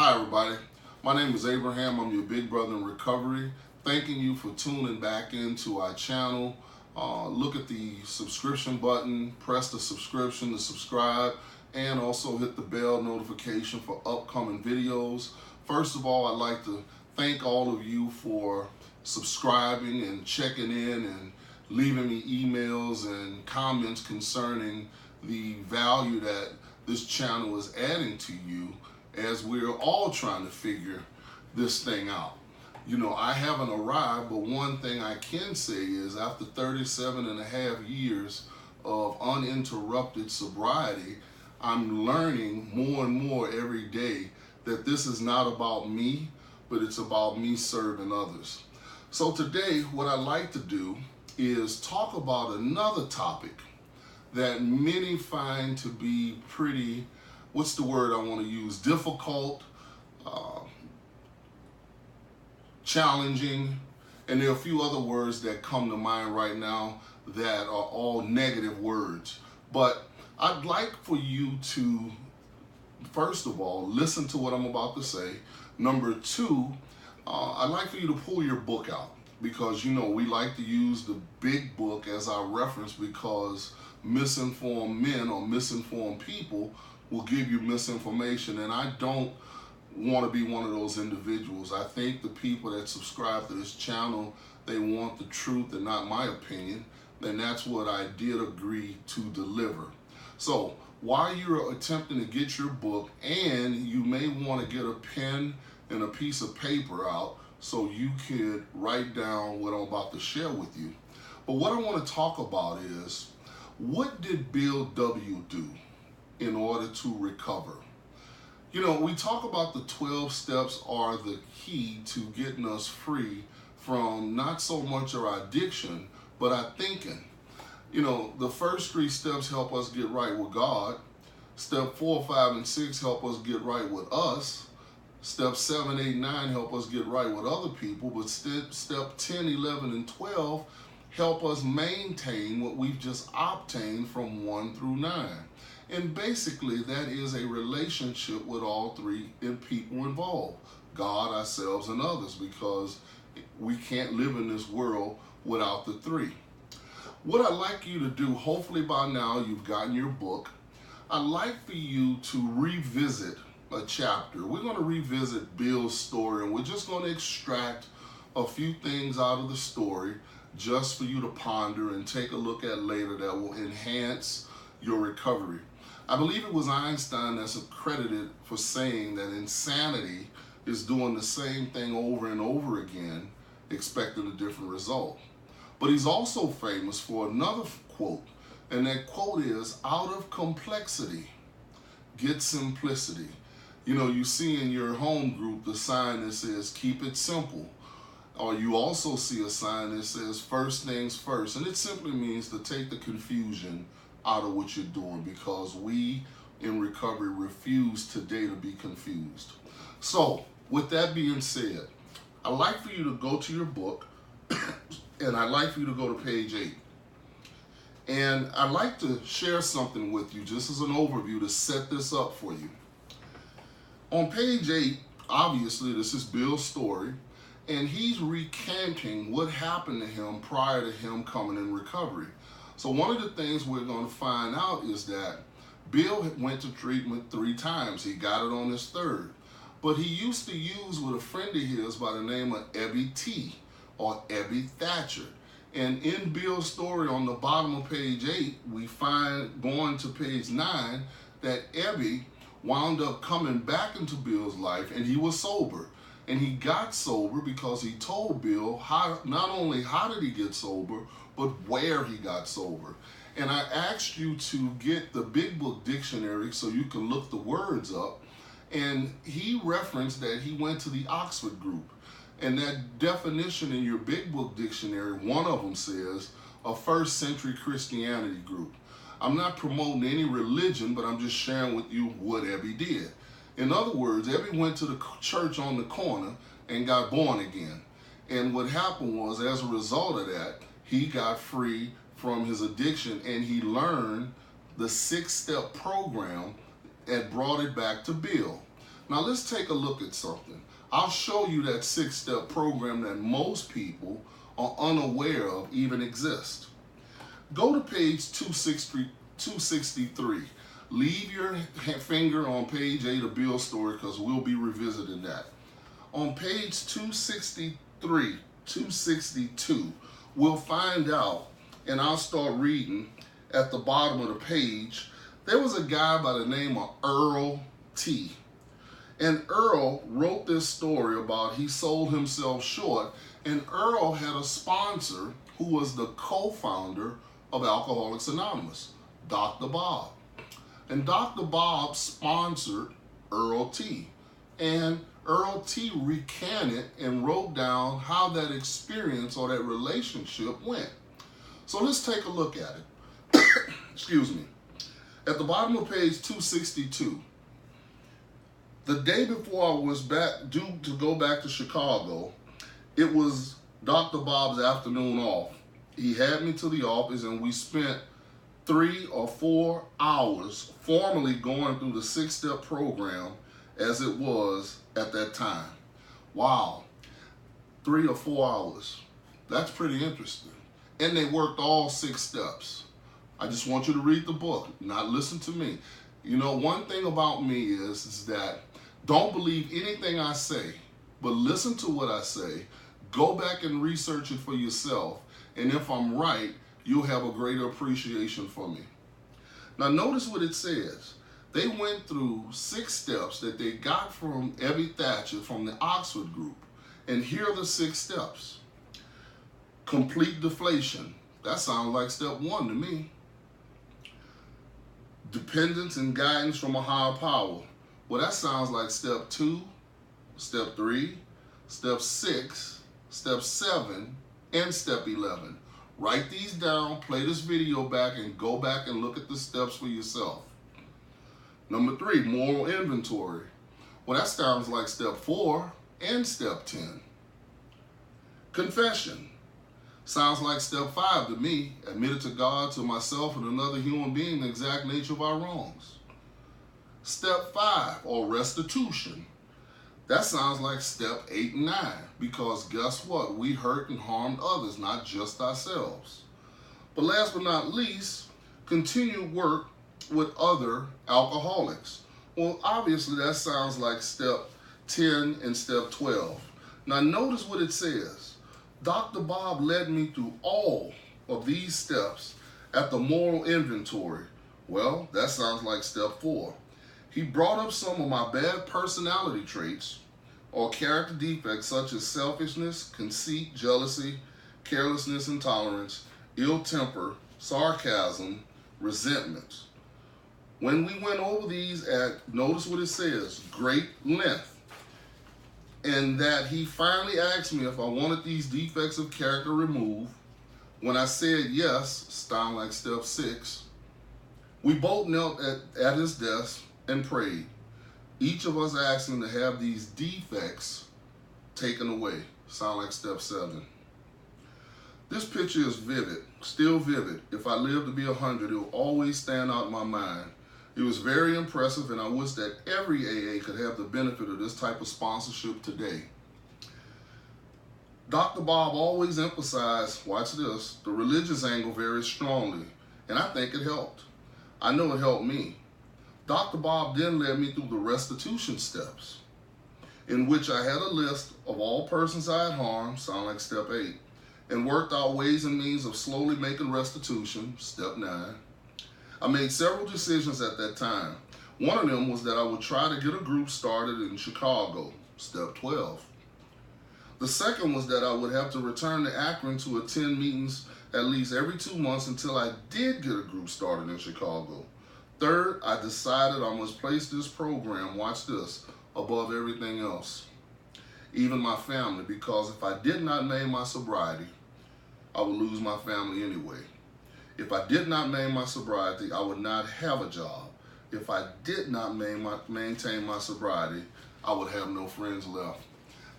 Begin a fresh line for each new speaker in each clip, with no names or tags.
Hi everybody, my name is Abraham. I'm your big brother in recovery. Thanking you for tuning back into our channel. Look at the subscription button, press the subscription to subscribe, and also hit the bell notification for upcoming videos. First of all, I'd like to thank all of you for subscribing and checking in and leaving me emails and comments concerning the value that this channel is adding to you as we're all trying to figure this thing out. You know, I haven't arrived, but one thing I can say is after 37 and a half years of uninterrupted sobriety, I'm learning more and more every day that this is not about me, but it's about me serving others. So today, what I'd like to do is talk about another topic that many find to be pretty, what's the word I want to use, difficult, challenging, and there are a few other words that come to mind right now that are all negative words. But I'd like for you to, first of all, listen to what I'm about to say. Number two, I'd like for you to pull your book out, because, you know, we like to use the big book as our reference because misinformed men or misinformed people will give you misinformation, and I don't want to be one of those individuals. I think the people that subscribe to this channel, they want the truth and not my opinion, and that's what I did agree to deliver. So while you're attempting to get your book, and you may want to get a pen and a piece of paper out so you could write down what I'm about to share with you. But what I want to talk about is, what did Bill W. do in order to recover? You know, we talk about the 12 steps are the key to getting us free from not so much our addiction, but our thinking. You know, the first 3 steps help us get right with God. Step 4, 5, and 6 help us get right with us. Step 7, 8, 9 help us get right with other people. But step 10, 11, and 12 help us maintain what we've just obtained from 1 through 9. And basically, that is a relationship with all 3 people involved, God, ourselves, and others, because we can't live in this world without the 3. What I'd like you to do, hopefully by now you've gotten your book, I'd like for you to revisit a chapter. We're going to revisit Bill's story, and we're just going to extract a few things out of the story just for you to ponder and take a look at later that will enhance your recovery. I believe it was Einstein that's accredited for saying that insanity is doing the same thing over and over again, expecting a different result. But he's also famous for another quote, and that quote is, out of complexity, get simplicity. You know, you see in your home group the sign that says, keep it simple. Or you also see a sign that says, first things first. And it simply means to take the confusion out of what you're doing, because we in recovery refuse today to be confused. So with that being said, I'd like for you to go to your book and I'd like for you to go to page 8. And I'd like to share something with you just as an overview to set this up for you. On page 8, obviously this is Bill's story, and he's recanting what happened to him prior to him coming in recovery. So one of the things we're going to find out is that Bill went to treatment 3 times. He got it on his 3rd. But he used to use with a friend of his by the name of Ebby T, or Ebby Thatcher. And in Bill's story on the bottom of page 8, we find, going to page 9, that Ebby wound up coming back into Bill's life, and he was sober. And he got sober because he told Bill not only how did he get sober, but where he got sober. And I asked you to get the Big Book Dictionary so you can look the words up. And he referenced that he went to the Oxford group. And that definition in your Big Book Dictionary, one of them says, a 1st century Christianity group. I'm not promoting any religion, but I'm just sharing with you what Ebby did. In other words, Ebby went to the church on the corner and got born again. And what happened was, as a result of that, he got free from his addiction, and he learned the 6-step program and brought it back to Bill. Now let's take a look at something. I'll show you that 6-step program that most people are unaware of even exists. Go to page 263. Leave your finger on page 8 of Bill's story because we'll be revisiting that. On page 263, 262, we'll find out, and I'll start reading at the bottom of the page. There was a guy by the name of Earl T. And Earl wrote this story about he sold himself short, and Earl had a sponsor who was the co-founder of Alcoholics Anonymous, Dr. Bob. And Dr. Bob sponsored Earl T. And Earl T recanted and wrote down how that experience or that relationship went. So let's take a look at it. Excuse me. At the bottom of page 262, the day before I was due to go back to Chicago, it was Dr. Bob's afternoon off. He had me to the office and we spent 3 or 4 hours formally going through the 6-step program as it was at that time. Wow, 3 or 4 hours. That's pretty interesting. And they worked all 6 steps. I just want you to read the book, not listen to me. You know, one thing about me is that don't believe anything I say, but listen to what I say. Go back and research it for yourself. And if I'm right, you'll have a greater appreciation for me. Now notice what it says. They went through 6 steps that they got from Evie Thatcher from the Oxford group. And here are the 6 steps. Complete deflation. That sounds like step 1 to me. Dependence and guidance from a higher power. Well, that sounds like step 2, step 3, step 6, step 7, and step 11. Write these down, play this video back, and go back and look at the steps for yourself. Number 3, moral inventory. Well, that sounds like step 4 and step 10. Confession. Sounds like step 5 to me. Admitted to God, to myself, and another human being the exact nature of our wrongs. Step 5, or restitution. That sounds like step 8 and 9, because guess what? We hurt and harmed others, not just ourselves. But last but not least, continued work with other alcoholics. Well, obviously that sounds like step 10 and step 12. Now notice what it says. Dr. Bob led me through all of these steps at the moral inventory. Well, that sounds like step 4. He brought up some of my bad personality traits or character defects such as selfishness, conceit, jealousy, carelessness, intolerance, ill temper, sarcasm, resentment. When we went over these notice what it says, great length. And that he finally asked me if I wanted these defects of character removed. When I said yes, sound like step 6, we both knelt at his desk and prayed. Each of us asking to have these defects taken away. Sound like step 7. This picture is vivid, still vivid. If I live to be 100, it will always stand out in my mind. It was very impressive, and I wish that every AA could have the benefit of this type of sponsorship today. Dr. Bob always emphasized, watch this, the religious angle very strongly, and I think it helped. I know it helped me. Dr. Bob then led me through the restitution steps, in which I had a list of all persons I had harmed, sound like step 8, and worked out ways and means of slowly making restitution, step 9. I made several decisions at that time. One of them was that I would try to get a group started in Chicago, step 12. The second was that I would have to return to Akron to attend meetings at least every 2 months until I did get a group started in Chicago. Third, I decided I must place this program, watch this, above everything else, even my family, because if I did not name my sobriety, I would lose my family anyway. If I did not name my sobriety, I would not have a job. If I did not maintain my sobriety, I would have no friends left.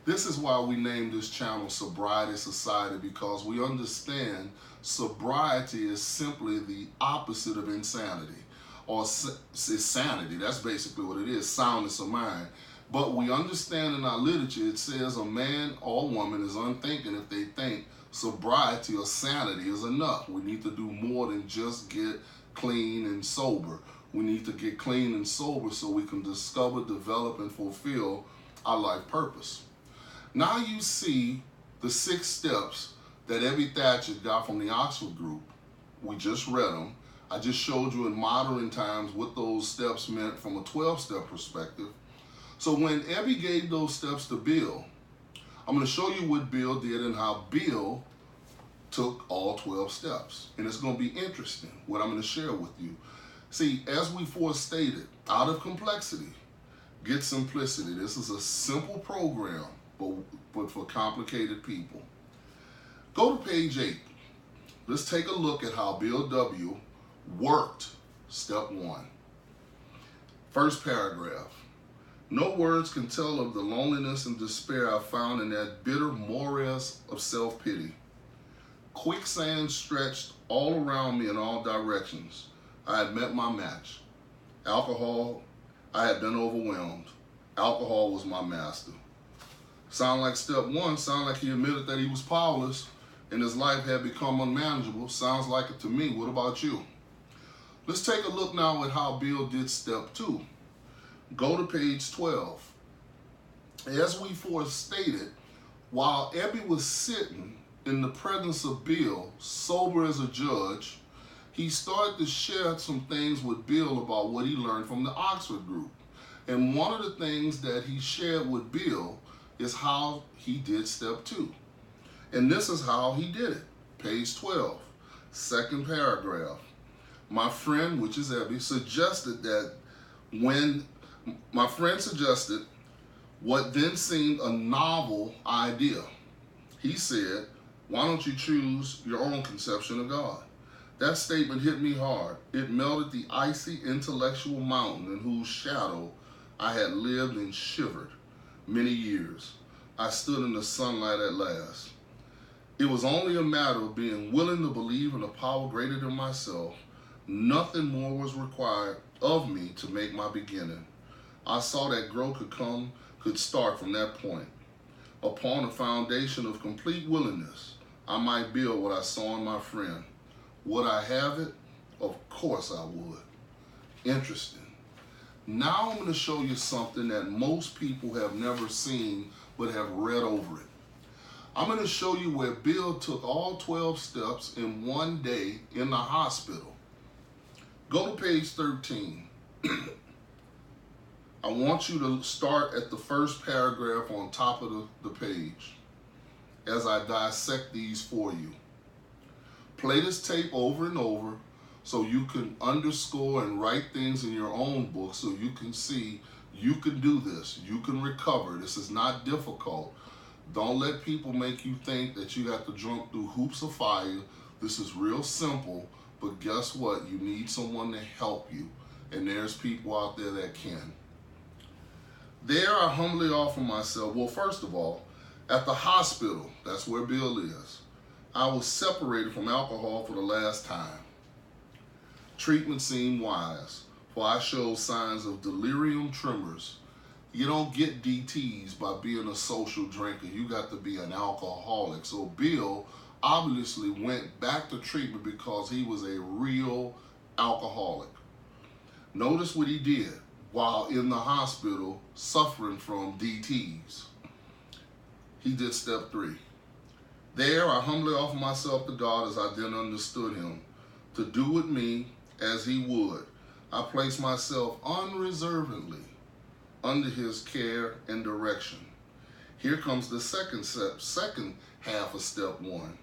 This is why we named this channel Sobriety Society, because we understand sobriety is simply the opposite of insanity, or sanity. That's basically what it is, soundness of mind. But we understand in our literature, it says a man or woman is unthinking if they think sobriety or sanity is enough. We need to do more than just get clean and sober. We need to get clean and sober so we can discover, develop, and fulfill our life purpose. Now you see the 6 steps that Ebby Thatcher got from the Oxford group. We just read them. I just showed you in modern times what those steps meant from a 12-step perspective. So when Ebby gave those steps to Bill, I'm going to show you what Bill did and how Bill took all 12 steps. And it's going to be interesting what I'm going to share with you. See, as we stated, out of complexity, get simplicity. This is a simple program, but for complicated people. Go to page 8. Let's take a look at how Bill W. worked step 1. First paragraph. No words can tell of the loneliness and despair I found in that bitter morass of self-pity. Quicksand stretched all around me in all directions. I had met my match. Alcohol, I had been overwhelmed. Alcohol was my master. Sound like step 1, sound like he admitted that he was powerless and his life had become unmanageable. Sounds like it to me. What about you? Let's take a look now at how Bill did step 2. Go to page 12. As we stated, while Ebby was sitting in the presence of Bill, sober as a judge, he started to share some things with Bill about what he learned from the Oxford group. And one of the things that he shared with Bill is how he did step 2. And this is how he did it. Page 12, second paragraph. My friend, which is Ebby, suggested what then seemed a novel idea. He said, why don't you choose your own conception of God? That statement hit me hard. It melted the icy intellectual mountain in whose shadow I had lived and shivered many years. I stood in the sunlight at last. It was only a matter of being willing to believe in a power greater than myself. Nothing more was required of me to make my beginning. I saw that growth could start from that point. Upon a foundation of complete willingness, I might build what I saw in my friend. Would I have it? Of course I would. Interesting. Now I'm going to show you something that most people have never seen but have read over it. I'm going to show you where Bill took all 12 steps in one day in the hospital. Go to page 13. I want you to start at the first paragraph on top of the page as I dissect these for you. Play this tape over and over so you can underscore and write things in your own book so you can see you can do this. You can recover. This is not difficult. Don't let people make you think that you have to jump through hoops of fire. This is real simple, but guess what? You need someone to help you, and there's people out there that can. There I humbly offer myself. Well, first of all, at the hospital, that's where Bill is, I was separated from alcohol for the last time. Treatment seemed wise, for I showed signs of delirium tremors. You don't get DTs by being a social drinker. You got to be an alcoholic. So Bill obviously went back to treatment because he was a real alcoholic. Notice what he did while in the hospital suffering from DTs. He did step 3. There, I humbly offer myself to God as I then understood him, to do with me as he would. I place myself unreservedly under his care and direction. Here comes the second half of step 1.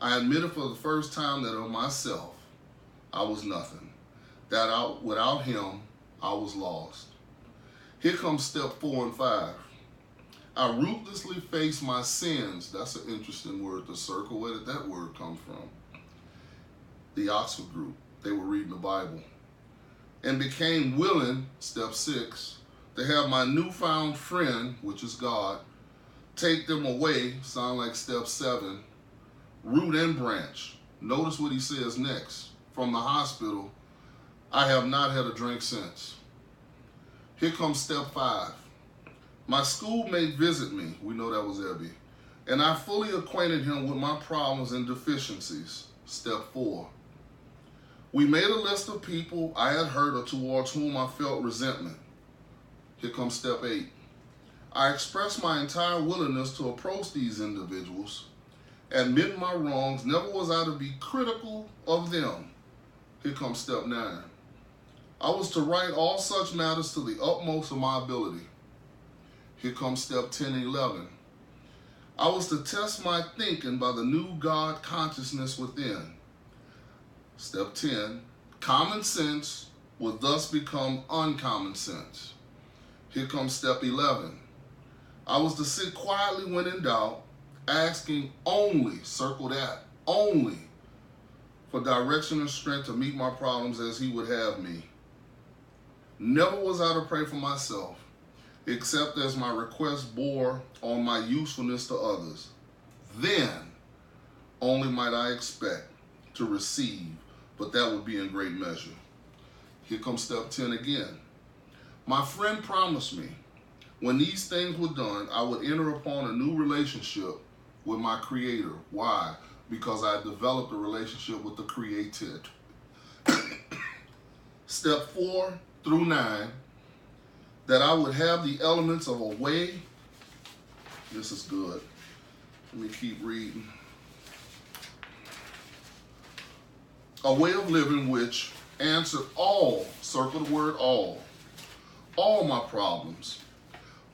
I admitted for the first time that of myself, I was nothing. That without him, I was lost. Here comes step 4 and 5. I ruthlessly face my sins. That's an interesting word to circle. Where did that word come from? The Oxford group. They were reading the Bible. And became willing, step 6, to have my newfound friend, which is God, take them away, sound like step 7, root and branch. Notice what he says next. From the hospital, I have not had a drink since. Here comes step 5. My schoolmate visited me. We know that was Ebby. And I fully acquainted him with my problems and deficiencies. Step 4. We made a list of people I had hurt or towards whom I felt resentment. Here comes step 8. I expressed my entire willingness to approach these individuals, admit my wrongs, never was I to be critical of them. Here comes step 9. I was to write all such matters to the utmost of my ability. Here comes step 10 and 11. I was to test my thinking by the new God consciousness within. Step 10. Common sense would thus become uncommon sense. Here comes step 11. I was to sit quietly when in doubt, asking only, circle that, only, for direction and strength to meet my problems as he would have me. Never was I to pray for myself, except as my request bore on my usefulness to others. Then only might I expect to receive, but that would be in great measure. Here comes step 10 again. My friend promised me, when these things were done, I would enter upon a new relationship with my Creator. Why? Because I developed a relationship with the Created. Step 4 through 9, that I would have the elements of a way. This is good. Let me keep reading. A way of living which answered all, circle the word all my problems.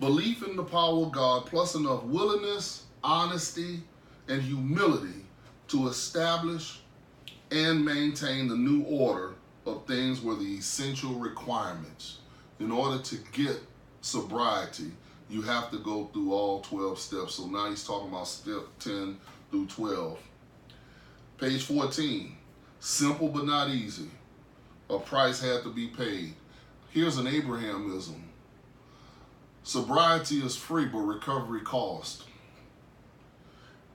Belief in the power of God plus enough willingness, honesty, and humility to establish and maintain the new order of things were the essential requirements. In order to get sobriety, you have to go through all 12 steps. So now he's talking about step 10 through 12. Page 14. Simple but not easy. A price had to be paid. Here's an Abrahamism. Sobriety is free, but recovery cost.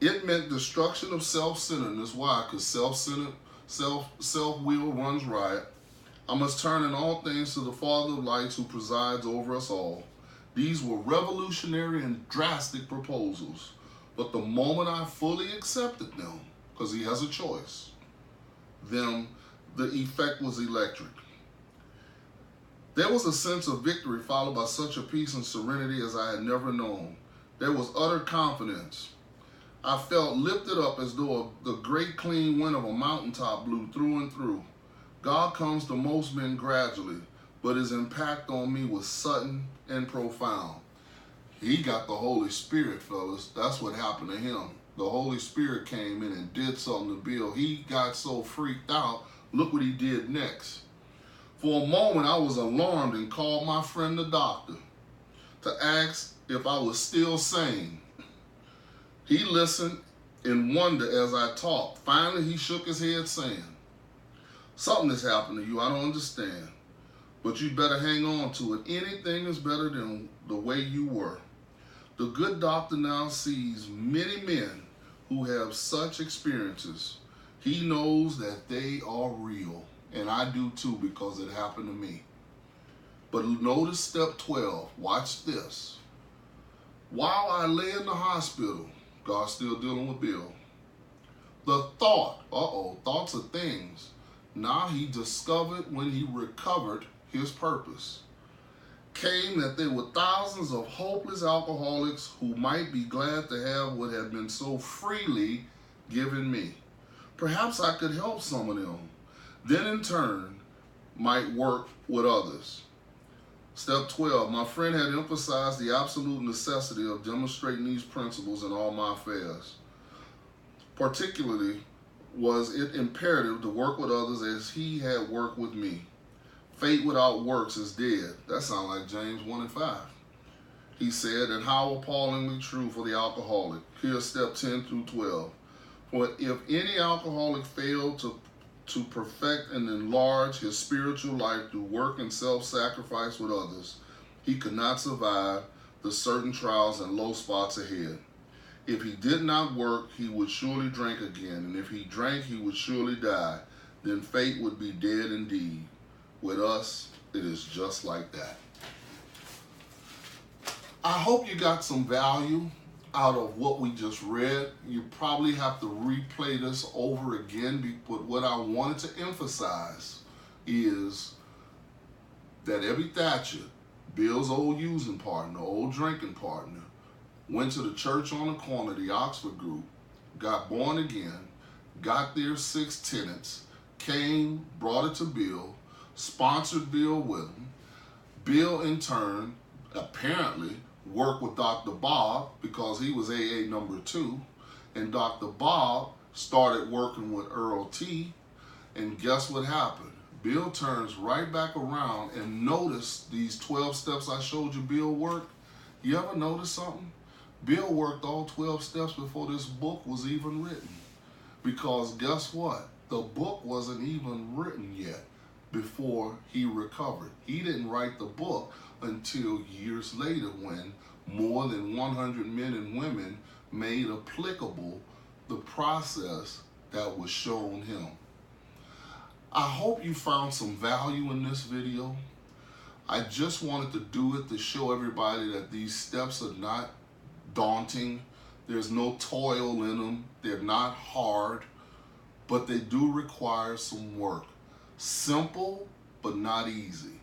It meant destruction of self-centeredness. Why? Because self-will runs riot. I must turn in all things to the Father of lights who presides over us all. These were revolutionary and drastic proposals, but the moment I fully accepted them, because he has a choice, then the effect was electric. There was a sense of victory followed by such a peace and serenity as I had never known. There was utter confidence. I felt lifted up as though the great clean wind of a mountaintop blew through and through. God comes to most men gradually, but his impact on me was sudden and profound. He got the Holy Spirit, fellas. That's what happened to him. The Holy Spirit came in and did something to Bill. He got so freaked out. Look what he did next. For a moment, I was alarmed and called my friend the doctor to ask if I was still sane. He listened in wonder as I talked. Finally, he shook his head saying, something has happened to you. I don't understand, but you better hang on to it. Anything is better than the way you were. The good doctor now sees many men who have such experiences. He knows that they are real. And I do too, because it happened to me. But notice step 12. Watch this. While I lay in the hospital, God's still dealing with Bill. The thoughts of things. Now he discovered when he recovered his purpose. Came that there were thousands of hopeless alcoholics who might be glad to have what had been so freely given me. Perhaps I could help some of them. Then in turn, might work with others. Step 12, my friend had emphasized the absolute necessity of demonstrating these principles in all my affairs. Particularly was it imperative to work with others as he had worked with me. Faith without works is dead. That sounds like James 1 and 5. He said, and how appallingly true for the alcoholic. Here's step 10 through 12. For if any alcoholic failed to perfect and enlarge his spiritual life through work and self-sacrifice with others, he could not survive the certain trials and low spots ahead. If he did not work, he would surely drink again, and if he drank, he would surely die. Then fate would be dead indeed. With us, it is just like that. I hope you got some value out of what we just read. You probably have to replay this over again, but what I wanted to emphasize is that Ebby Thatcher, Bill's old using partner, old drinking partner, went to the church on the corner, the Oxford group, got born again, got their 6 tenets, came, brought it to Bill, sponsored Bill with him. Bill, in turn, apparently worked with Dr. Bob because he was AA number 2, and Dr. Bob started working with Earl T, and guess what happened? Bill turns right back around and noticed these 12 steps I showed you Bill worked. You ever notice something? Bill worked all 12 steps before this book was even written. Because guess what? The book wasn't even written yet before he recovered. He didn't write the book until years later when more than 100 men and women made applicable the process that was shown him. I hope you found some value in this video. I just wanted to do it to show everybody that these steps are not daunting. There's no toil in them. They're not hard, but they do require some work. Simple, but not easy.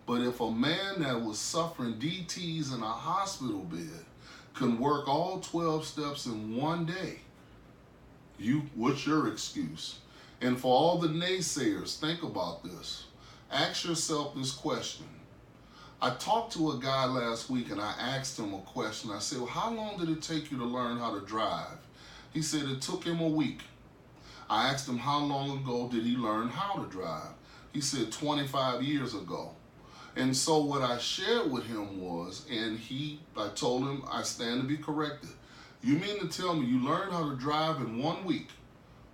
But if a man that was suffering DTs in a hospital bed can work all 12 steps in one day, what's your excuse? And for all the naysayers, think about this. Ask yourself this question. I talked to a guy last week and I asked him a question. I said, well, how long did it take you to learn how to drive? He said it took him a week. I asked him how long ago did he learn how to drive? He said 25 years ago. And so what I shared with him was, I told him I stand to be corrected. You mean to tell me you learned how to drive in 1 week,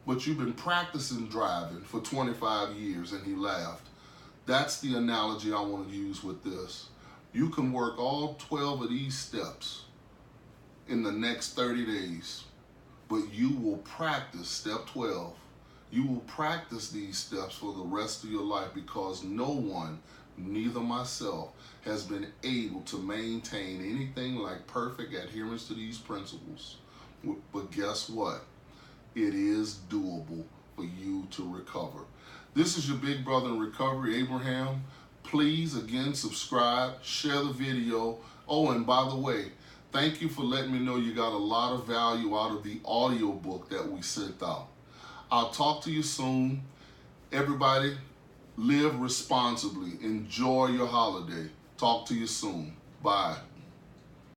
but you've been practicing driving for 25 years? And he laughed. That's the analogy I want to use with this. You can work all 12 of these steps in the next 30 days, but you will practice step 12. You will practice these steps for the rest of your life because no one, neither myself, has been able to maintain anything like perfect adherence to these principles. But guess what? It is doable for you to recover. This is your big brother in recovery, Abraham. Please, again, subscribe, share the video. Oh, and by the way, thank you for letting me know you got a lot of value out of the audio book that we sent out. I'll talk to you soon. Everybody, live responsibly. Enjoy your holiday. Talk to you soon. Bye.